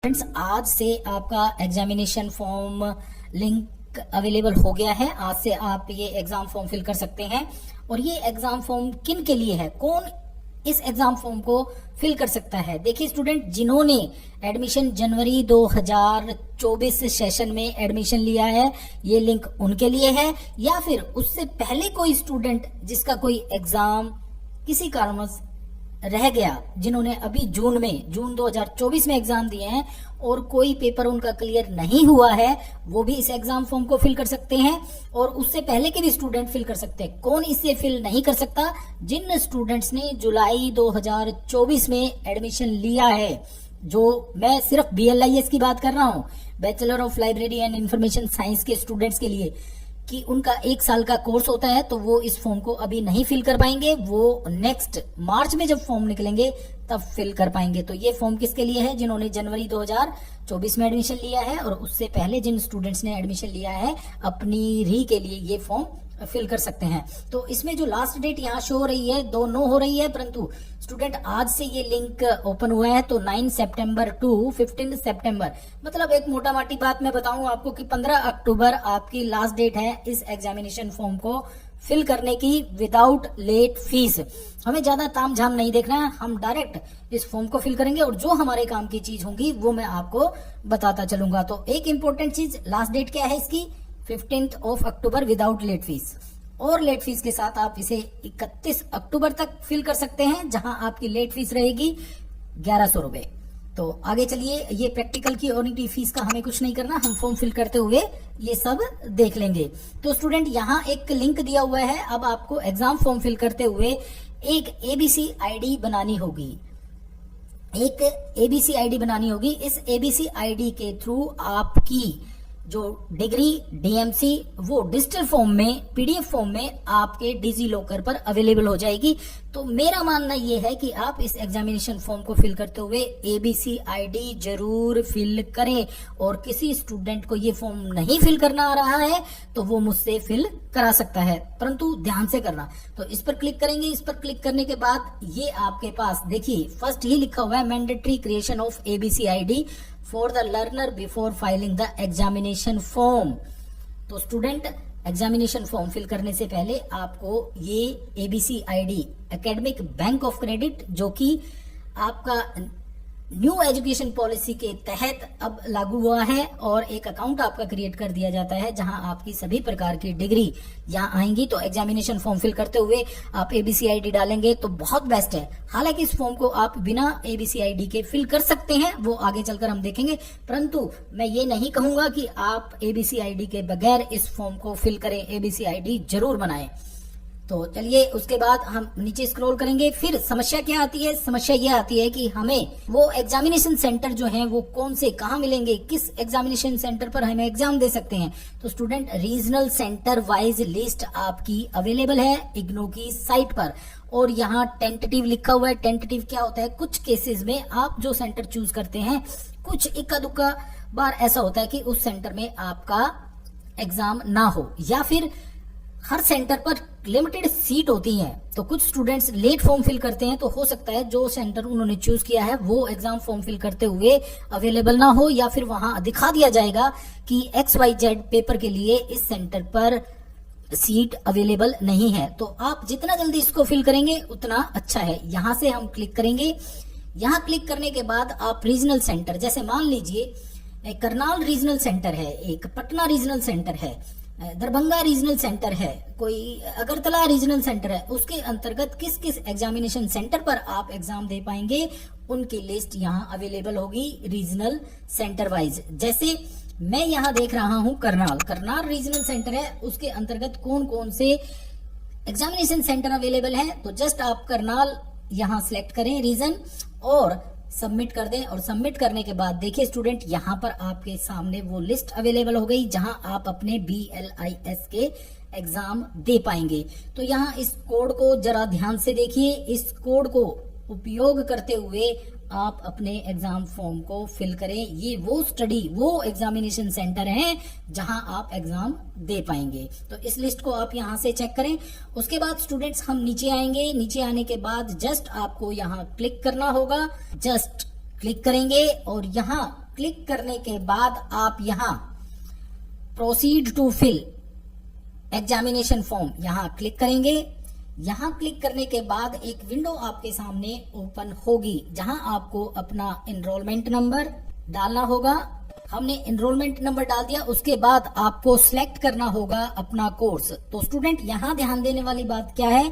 Friends, आज से आपका एग्जामिनेशन फॉर्म लिंक अवेलेबल हो गया है। आज से आप ये एग्जाम फॉर्म फिल कर सकते हैं। और ये एग्जाम फॉर्म किन के लिए है, कौन इस एग्जाम फॉर्म को फिल कर सकता है? देखिए स्टूडेंट, जिन्होंने एडमिशन जनवरी 2024 सेशन में एडमिशन लिया है, ये लिंक उनके लिए है। या फिर उससे पहले कोई स्टूडेंट जिसका कोई एग्जाम किसी कारणवश रह गया, जिन्होंने अभी जून 2024 में एग्जाम दिए हैं और कोई पेपर उनका क्लियर नहीं हुआ है, वो भी इस एग्जाम फॉर्म को फिल कर सकते हैं। और उससे पहले के भी स्टूडेंट फिल कर सकते हैं। कौन इसे फिल नहीं कर सकता? जिन स्टूडेंट्स ने जुलाई 2024 में एडमिशन लिया है, जो मैं सिर्फ BLIS की बात कर रहा हूं, bachelor of library and information science के स्टूडेंट्स के लिए, कि उनका 1 साल का कोर्स होता है, तो वो इस फॉर्म को अभी नहीं फिल कर पाएंगे। वो नेक्स्ट मार्च में जब फॉर्म निकलेंगे तब फिल कर पाएंगे। तो ये फॉर्म किसके लिए है? जिन्होंने जनवरी 2024 में एडमिशन लिया है और उससे पहले जिन स्टूडेंट्स ने एडमिशन लिया है अपनी री के लिए ये फॉर्म फिल कर सकते हैं। तो इसमें जो लास्ट डेट यहाँ शो हो रही है 2/9 हो रही है, परंतु स्टूडेंट आज से ये लिंक ओपन हुआ है, तो 9 सितंबर टू 15 सितंबर, मतलब एक मोटा मोटी बात मैं बताऊं आपको कि 15 अक्टूबर आपकी लास्ट डेट है इस एग्जामिनेशन फॉर्म को फिल करने की विदाउट लेट फीस। हमें ज्यादा ताम झाम नहीं देखना है, हम डायरेक्ट इस फॉर्म को फिल करेंगे और जो हमारे काम की चीज होंगी वो मैं आपको बताता चलूंगा। तो एक इंपॉर्टेंट चीज, लास्ट डेट क्या है इसकी? 15 अक्टूबर विदाउट लेट फीस। और लेट फीस के साथ आप इसे 31 अक्टूबर तक फिल कर सकते हैं, जहां आपकी लेट फीस रहेगी 1100 रुपए। तो आगे चलिए, ये प्रैक्टिकल की और फीस का हमें कुछ नहीं करना, हम फॉर्म फिल करते हुए ये सब देख लेंगे। तो स्टूडेंट, यहाँ एक लिंक दिया हुआ है। अब आपको एग्जाम फॉर्म फिल करते हुए एक ABC ID बनानी होगी। एक ABC ID बनानी होगी। इस ABC ID के थ्रू आपकी जो डिग्री DMC वो डिजिटल फॉर्म में, PDF फॉर्म में आपके डिजी लॉकर पर अवेलेबल हो जाएगी। तो मेरा मानना यह है कि आप इस एग्जामिनेशन फॉर्म को फिल करते हुए ABC ID जरूर फिल करें। और किसी स्टूडेंट को ये फॉर्म नहीं फिल करना आ रहा है तो वो मुझसे फिल करा सकता है, परंतु ध्यान से करना। तो इस पर क्लिक करेंगे। इस पर क्लिक करने के बाद ये आपके पास देखिए, फर्स्ट ही लिखा हुआ है mandatory creation of ABC ID for the learner before filing the examination form. तो स्टूडेंट, एग्जामिनेशन फॉर्म फिल करने से पहले आपको ये ABC ID academic bank of credit, जो कि आपका न्यू एजुकेशन पॉलिसी के तहत अब लागू हुआ है, और एक अकाउंट आपका क्रिएट कर दिया जाता है जहां आपकी सभी प्रकार की डिग्री यहाँ आएंगी। तो एग्जामिनेशन फॉर्म फिल करते हुए आप ABC ID डालेंगे तो बहुत बेस्ट है। हालांकि इस फॉर्म को आप बिना ABC ID के फिल कर सकते हैं, वो आगे चलकर हम देखेंगे, परंतु मैं ये नहीं कहूंगा कि आप ABC ID के बगैर इस फॉर्म को फिल करें। ABC ID जरूर बनाएं। तो चलिए, उसके बाद हम नीचे स्क्रॉल करेंगे। फिर समस्या क्या आती है? समस्या ये आती है कि हमें वो एग्जामिनेशन सेंटर जो है वो कौन से, कहाँ मिलेंगे, किस एग्जामिनेशन सेंटर पर हमें एग्जाम दे सकते हैं। तो student, regional centre wise list आपकी अवेलेबल है इग्नू की साइट पर, और यहाँ टेंटेटिव लिखा हुआ है। टेंटेटिव क्या होता है? कुछ केसेस में आप जो सेंटर चूज करते हैं, कुछ इक्का दुक्का बार ऐसा होता है कि उस सेंटर में आपका एग्जाम ना हो, या फिर हर सेंटर पर लिमिटेड सीट होती हैं। तो कुछ स्टूडेंट्स लेट फॉर्म फिल करते हैं, तो हो सकता है जो सेंटर उन्होंने चूज किया है वो एग्जाम फॉर्म फिल करते हुए अवेलेबल ना हो, या फिर वहां दिखा दिया जाएगा कि XYZ पेपर के लिए इस सेंटर पर सीट अवेलेबल नहीं है। तो आप जितना जल्दी इसको फिल करेंगे उतना अच्छा है। यहां से हम क्लिक करेंगे। यहां क्लिक करने के बाद आप रीजनल सेंटर, जैसे मान लीजिए एक करनाल रीजनल सेंटर है, एक पटना रीजनल सेंटर है, दरभंगा रीजनल सेंटर है, कोई अगरतला रीजनल सेंटर है, उसके अंतर्गत किस किस एग्जामिनेशन सेंटर पर आप एग्जाम दे पाएंगे उनकी लिस्ट यहाँ अवेलेबल होगी रीजनल सेंटर वाइज। जैसे मैं यहाँ देख रहा हूँ करनाल रीजनल सेंटर है, उसके अंतर्गत कौन कौन से एग्जामिनेशन सेंटर अवेलेबल है। तो जस्ट आप करनाल यहाँ सिलेक्ट करें रीजन और सबमिट कर दें। और सबमिट करने के बाद देखिए स्टूडेंट, यहाँ पर आपके सामने वो लिस्ट अवेलेबल हो गई जहां आप अपने BLIS के एग्जाम दे पाएंगे। तो यहाँ इस कोड को जरा ध्यान से देखिए। इस कोड को उपयोग करते हुए आप अपने एग्जाम फॉर्म को फिल करें। ये वो एग्जामिनेशन सेंटर हैं जहां आप एग्जाम दे पाएंगे। तो इस लिस्ट को आप यहां से चेक करें। उसके बाद स्टूडेंट्स हम नीचे आएंगे। नीचे आने के बाद जस्ट आपको यहां क्लिक करना होगा। जस्ट क्लिक करेंगे और यहाँ क्लिक करने के बाद आप यहाँ proceed to fill examination form यहाँ क्लिक करेंगे। यहाँ क्लिक करने के बाद एक विंडो आपके सामने ओपन होगी जहां आपको अपना एनरोलमेंट नंबर डालना होगा। हमने एनरोलमेंट नंबर डाल दिया, उसके बाद आपको सिलेक्ट करना होगा अपना कोर्स। तो स्टूडेंट यहाँ ध्यान देने वाली बात क्या है,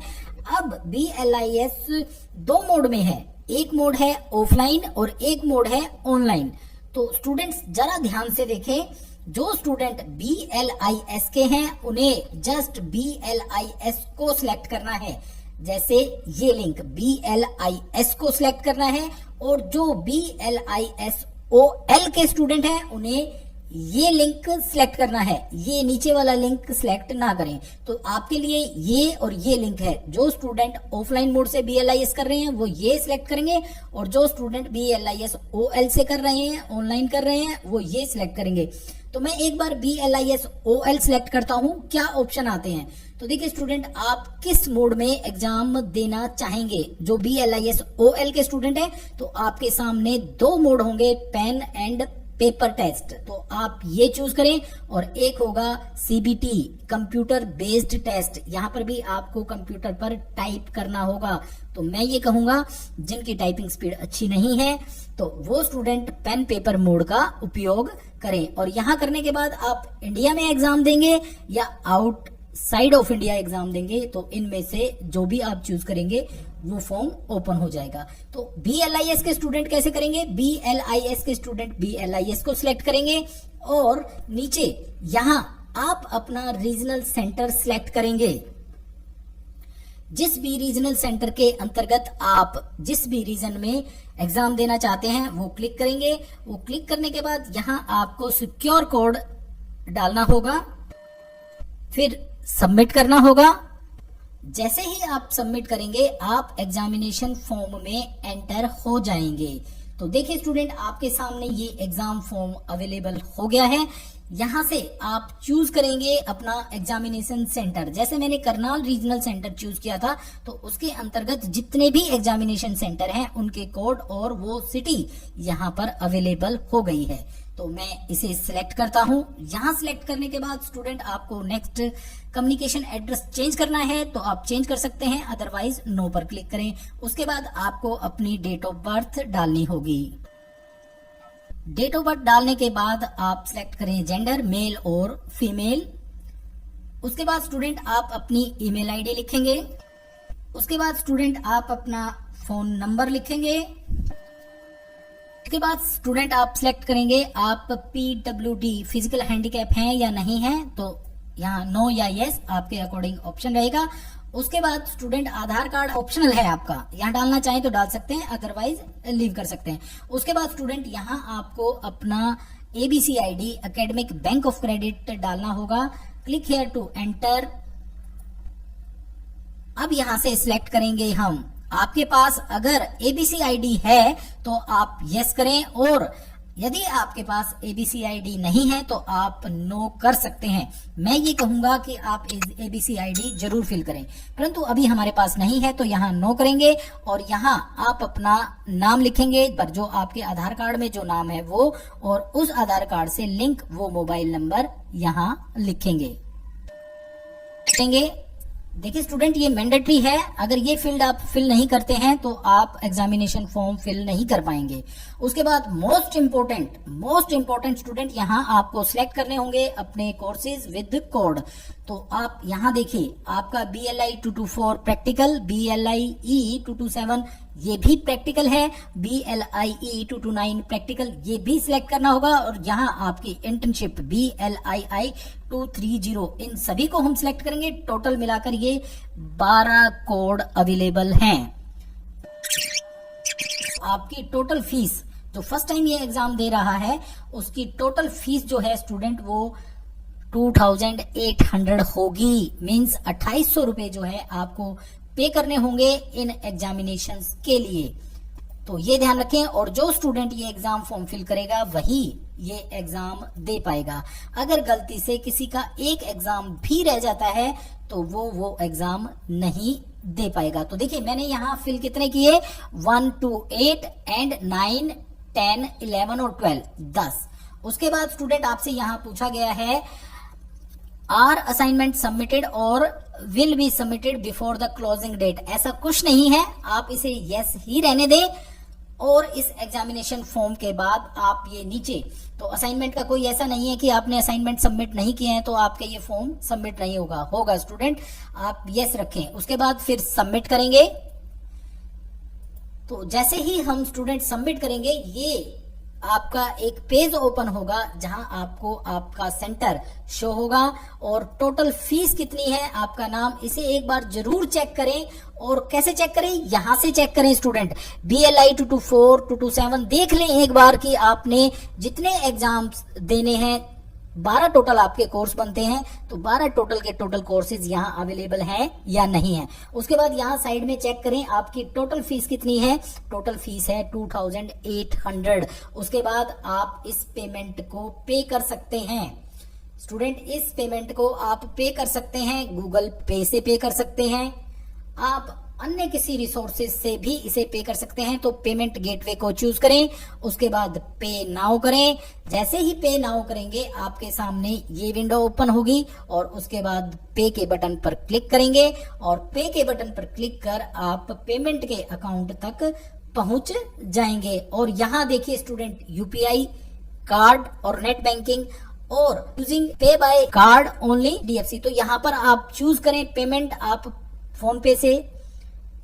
अब BLIS दो मोड में है, एक मोड है ऑफलाइन और एक मोड है ऑनलाइन। तो स्टूडेंट्स जरा ध्यान से देखें, जो स्टूडेंट BLIS के हैं उन्हें जस्ट BLIS को सिलेक्ट करना है, जैसे ये लिंक BLIS को सिलेक्ट करना है। और जो BLIS OL के स्टूडेंट हैं उन्हें ये लिंक सिलेक्ट करना है, ये नीचे वाला लिंक सिलेक्ट ना करें। तो आपके लिए ये और ये लिंक है। जो स्टूडेंट ऑफलाइन मोड से BLIS कर रहे हैं वो ये सिलेक्ट करेंगे, और जो स्टूडेंट BLIS OL से कर रहे हैं, ऑनलाइन कर रहे हैं, वो ये सिलेक्ट करेंगे। तो मैं एक बार BLIS OL सिलेक्ट करता हूं, क्या ऑप्शन आते हैं। तो देखिए स्टूडेंट, आप किस मोड में एग्जाम देना चाहेंगे। जो BLIS OL के स्टूडेंट है तो आपके सामने दो मोड होंगे, पेन एंड पेपर टेस्ट, तो आप ये चूज करें। और एक होगा CBT कंप्यूटर बेस्ड टेस्ट, यहाँ पर भी आपको कंप्यूटर पर टाइप करना होगा। तो मैं ये कहूंगा जिनकी टाइपिंग स्पीड अच्छी नहीं है तो वो स्टूडेंट पेन पेपर मोड का उपयोग करें। और यहाँ करने के बाद आप इंडिया में एग्जाम देंगे या आउटसाइड ऑफ इंडिया एग्जाम देंगे, तो इनमें से जो भी आप चूज करेंगे वो फॉर्म ओपन हो जाएगा। तो BLIS के स्टूडेंट कैसे करेंगे, BLIS के स्टूडेंट BLIS को सिलेक्ट करेंगे और नीचे यहां आप अपना रीजनल सेंटर सिलेक्ट करेंगे। जिस भी रीजनल सेंटर के अंतर्गत आप जिस भी रीजन में एग्जाम देना चाहते हैं वो क्लिक करेंगे। वो क्लिक करने के बाद यहां आपको सिक्योर कोड डालना होगा, फिर सबमिट करना होगा। जैसे ही आप सबमिट करेंगे आप एग्जामिनेशन फॉर्म में एंटर हो जाएंगे। तो देखिए स्टूडेंट, आपके सामने ये एग्जाम फॉर्म अवेलेबल हो गया है। यहां से आप चूज करेंगे अपना एग्जामिनेशन सेंटर। जैसे मैंने करनाल रीजनल सेंटर चूज किया था, तो उसके अंतर्गत जितने भी एग्जामिनेशन सेंटर हैं उनके कोड और वो सिटी यहां पर अवेलेबल हो गई है। तो मैं इसे सिलेक्ट करता हूं। यहां सिलेक्ट करने के बाद स्टूडेंट आपको नेक्स्ट कम्युनिकेशन एड्रेस चेंज करना है तो आप चेंज कर सकते हैं, अदरवाइज नो पर क्लिक करें। उसके बाद आपको अपनी डेट ऑफ बर्थ डालनी होगी। डेट ऑफ बर्थ डालने के बाद आप सिलेक्ट करें जेंडर, मेल और फीमेल। उसके बाद स्टूडेंट आप अपनी ईमेल आईडी लिखेंगे। उसके बाद स्टूडेंट आप अपना फोन नंबर लिखेंगे। उसके बाद स्टूडेंट आप सिलेक्ट करेंगे आप PWD फिजिकल हैंडीकैप हैं या नहीं है, तो यहाँ नो या यस आपके अकॉर्डिंग ऑप्शन रहेगा। उसके बाद स्टूडेंट आधार कार्ड ऑप्शनल है आपका, यहाँ डालना चाहें तो डाल सकते हैं, अदरवाइज लीव कर सकते हैं। उसके बाद स्टूडेंट यहाँ आपको अपना ABCID academic bank of credit डालना होगा। Click here to enter. अब यहां से सिलेक्ट करेंगे हम। आपके पास अगर ABCID है तो आप यस करें, और यदि आपके पास ABCID नहीं है तो आप नो कर सकते हैं। मैं ये कहूंगा कि आप ABCID जरूर फिल करें, परंतु अभी हमारे पास नहीं है तो यहाँ नो करेंगे। और यहाँ आप अपना नाम लिखेंगे, पर जो आपके आधार कार्ड में जो नाम है वो, और उस आधार कार्ड से लिंक वो मोबाइल नंबर यहाँ लिखेंगे। देखिए स्टूडेंट, ये मैंडेटरी है। अगर ये फील्ड आप फिल नहीं करते हैं तो आप एग्जामिनेशन फॉर्म फिल नहीं कर पाएंगे। उसके बाद मोस्ट इंपॉर्टेंट स्टूडेंट, यहाँ आपको सिलेक्ट करने होंगे अपने कोर्सेज विद कोड। तो आप यहाँ देखिए, आपका BLI 224 प्रैक्टिकल, BLIE 227 ये भी प्रैक्टिकल है, BLIE 229 प्रैक्टिकल ये भी सिलेक्ट करना होगा। और यहाँ आपकी इंटर्नशिप BLII 230 इन सभी को हम सिलेक्ट करेंगे। टोटल मिलाकर ये 12 कोड अवेलेबल हैं। आपकी टोटल फीस, जो फर्स्ट टाइम ये एग्जाम दे रहा है उसकी टोटल फीस जो है स्टूडेंट वो 2800 होगी। मीन्स 2800 रुपए जो है आपको पे करने होंगे इन एग्जामिनेशंस के लिए। तो ये ध्यान रखें। और जो स्टूडेंट ये एग्जाम फॉर्म फिल करेगा वही ये एग्जाम दे पाएगा। अगर गलती से किसी का एक एग्जाम भी रह जाता है तो वो एग्जाम नहीं दे पाएगा। तो देखिए मैंने यहाँ फिल कितने किए, 1 to 8 एंड 9 10, 11 और 12, 10। उसके बाद स्टूडेंट आपसे यहां पूछा गया है आर असाइनमेंट सबमिटेड और will be submitted before the closing date. ऐसा कुछ नहीं है, आप इसे यस ही रहने दें। और इस एग्जामिनेशन फॉर्म के बाद आप ये नीचे, तो असाइनमेंट का कोई ऐसा नहीं है कि आपने असाइनमेंट सबमिट नहीं किए हैं तो आपका ये फॉर्म सबमिट नहीं होगा स्टूडेंट, आप यस रखें। उसके बाद फिर सबमिट करेंगे। तो जैसे ही हम स्टूडेंट सबमिट करेंगे, ये आपका एक पेज ओपन होगा जहां आपको आपका सेंटर शो होगा और टोटल फीस कितनी है, आपका नाम, इसे एक बार जरूर चेक करें। और कैसे चेक करें, यहां से चेक करें स्टूडेंट। BLI 224, 227 देख लें एक बार कि आपने जितने एग्जाम्स देने हैं, 12 टोटल आपके कोर्स बनते हैं, तो 12 टोटल के टोटल कोर्सेज यहाँ अवेलेबल हैं या नहीं है। उसके बाद यहाँ साइड में चेक करें आपकी टोटल फीस कितनी है। टोटल फीस है 2800। उसके बाद आप इस पेमेंट को पे कर सकते हैं स्टूडेंट। इस पेमेंट को आप पे कर सकते हैं, गूगल पे से पे कर सकते हैं, आप अन्य किसी रिसोर्सेज से भी इसे पे कर सकते हैं। तो पेमेंट गेटवे को चूज करें, उसके बाद पे नाउ करें। जैसे ही पे नाउ करेंगे आपके सामने ये विंडो ओपन होगी और उसके बाद पे के बटन पर क्लिक करेंगे और पे के बटन पर क्लिक कर आप पेमेंट के अकाउंट तक पहुंच जाएंगे। और यहाँ देखिए स्टूडेंट, UPI, कार्ड और नेट बैंकिंग और यूजिंग पे बाय कार्ड ओनली DFC। तो यहाँ पर आप चूज करें पेमेंट, आप फोन पे से,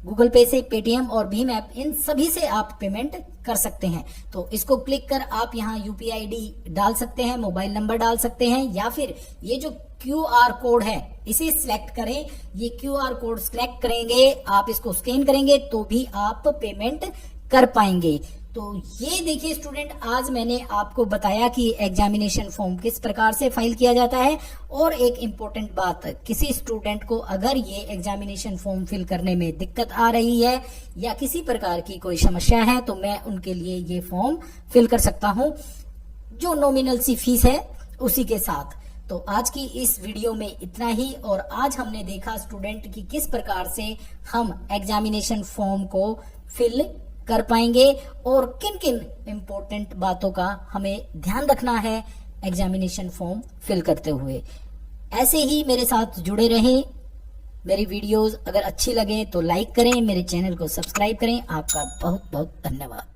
गूगल पे से, पेटीएम और भीम ऐप, इन सभी से आप पेमेंट कर सकते हैं। तो इसको क्लिक कर आप यहाँ UPI ID डाल सकते हैं, मोबाइल नंबर डाल सकते हैं, या फिर ये जो QR कोड है इसे सिलेक्ट करें। ये QR कोड सिलेक्ट करेंगे, आप इसको स्कैन करेंगे तो भी आप पेमेंट कर पाएंगे। तो ये देखिए स्टूडेंट, आज मैंने आपको बताया कि एग्जामिनेशन फॉर्म किस प्रकार से फाइल किया जाता है। और एक इम्पोर्टेंट बात, किसी स्टूडेंट को अगर ये एग्जामिनेशन फॉर्म फिल करने में दिक्कत आ रही है या किसी प्रकार की कोई समस्या है तो मैं उनके लिए ये फॉर्म फिल कर सकता हूं, जो नॉमिनल सी फीस है उसी के साथ। तो आज की इस वीडियो में इतना ही। और आज हमने देखा स्टूडेंट कि किस प्रकार से हम एग्जामिनेशन फॉर्म को फिल कर पाएंगे और किन किन इंपॉर्टेंट बातों का हमें ध्यान रखना है एग्जामिनेशन फॉर्म फिल करते हुए। ऐसे ही मेरे साथ जुड़े रहें। मेरी वीडियोस अगर अच्छी लगे तो लाइक करें, मेरे चैनल को सब्सक्राइब करें। आपका बहुत बहुत धन्यवाद।